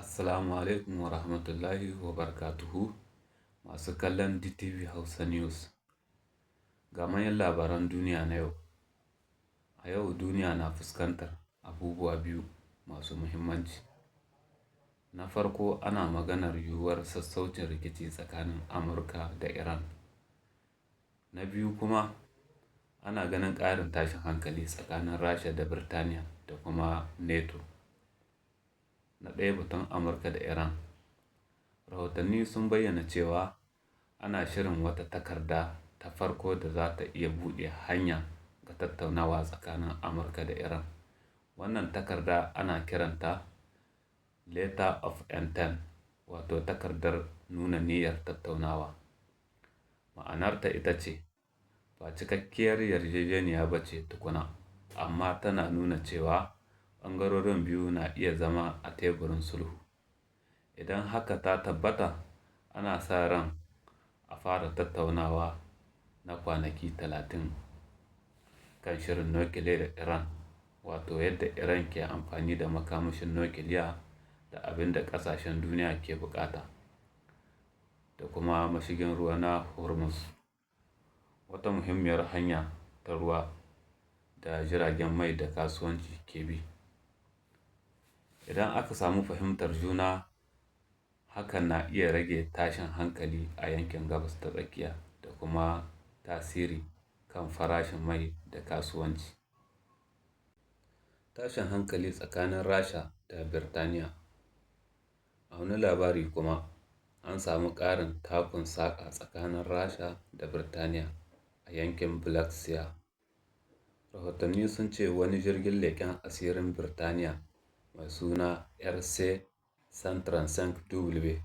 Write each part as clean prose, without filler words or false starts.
Assalamu alaikum wa rahmatullahi wa barakatuhu. Masu kallon DTV Hausa News. Ga manyan labaran duniya na yau. A yau duniya na fuskantar abubuwa biyu masu muhimmanci. Na farko, ana maganar yiwuwar sassaucin rikici tsakanin Amurka da Iran. Na biyu kuma, ana ganin ƙarin tashin hankali tsakanin Rasha da Birtaniya da kuma NATO. Na ɗaya, batun Amurka da Iran. Rahotanni sun bayyana cewa ana shirin wata takarda ta farko da za ta iya buɗe hanya ga tattaunawa tsakanin Amurka da Iran. Wannan takarda ana kiranta Letter of Intent, wato takardar nuna niyyar tattaunawa. Ma'anarta ita ce, ba cikakkiyar yarjejeniya ba ce tukuna, amma tana nuna cewa ɓangarorin biyu na iya zama a teburin sulhu. Idan haka ta tabbata, ana sa ran a fara tattaunawa na kwanaki 30 kan shirin nukiliyar Iran, wato yadda Iran ke amfani da makamashin nukiliya da abin da ƙasashen duniya ke buƙata, da kuma mashigin ruwa na Hormuz, wata muhimmiyar hanya ta ruwa da jiragen mai da kasuwanci ke bi. Idan aka samu fahimtar juna, hakan na iya rage tashin hankali a yankin Gabas ta Tsakiya da kuma tasiri kan farashin mai da kasuwanci. Tashin hankali tsakanin Rasha da Birtaniya. A wani labari kuma, an samu ƙarin takun saƙa tsakanin Rasha da Birtaniya a yankin Black Sea. Rahotanni sun ce wani jirgin leƙen asirin Birtaniya mai suna RC-135W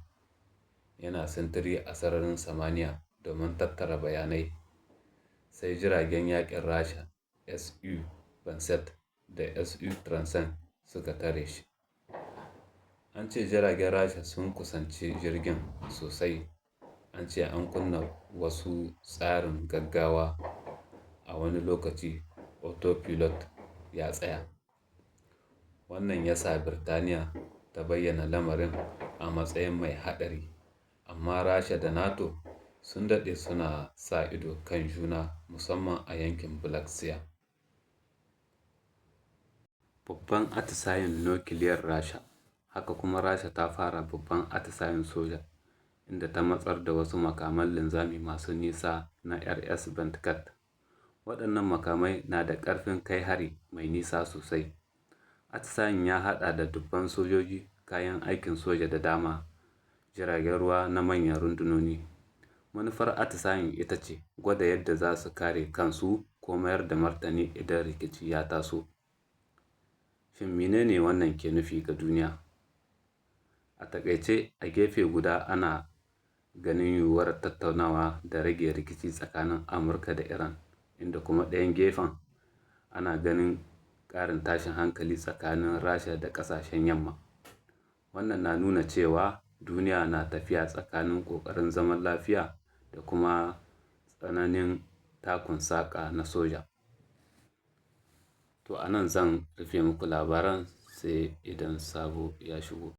yana sintiri a sararin samaniya domin tattara bayanai, sai jiragen yaƙin Rasha Su-27 da Su-30 suka tare shi. An ce jiragen Rasha sun kusanci jirgin sosai. An ce an kunna wasu tsarin gaggawa a wani lokaci, autopilot ya tsaya. Wannan ya sa Birtaniya ta bayyana lamarin a matsayin mai haɗari, amma Rasha da NATO sun daɗe suna sa ido kan juna, musamman a yankin Black Sea. Babban atisayen nukiliyar Rasha. Haka kuma Rasha ta fara babban atisayen soja, inda ta matsar da wasu makaman linzami masu nisa na RS-24. Waɗannan makamai na da ƙarfin kai hari mai nisa sosai. Atisayen ya haɗa da dubban sojoji, kayan aikin soja da dama, jiragen ruwa na manyan rundunoni. Manufar atisayen ita ce gwada yadda za su kare kansu ko mayar da martani idan rikici ya taso. Shin menene wannan ke nufi ga duniya? A taƙaice, a gefe guda ana ganin yiwuwar tattaunawa da rage rikici tsakanin Amurka da Iran, inda kuma ɗayan gefen ana ganin ƙarin tashin hankali tsakanin Rasha da ƙasashen Yamma. Wannan na nuna cewa duniya na tafiya tsakanin ƙoƙarin zaman lafiya da kuma tsananin takun saƙa na soja. To a nan zan rufe muku labaran, sai idan sabo ya shigo.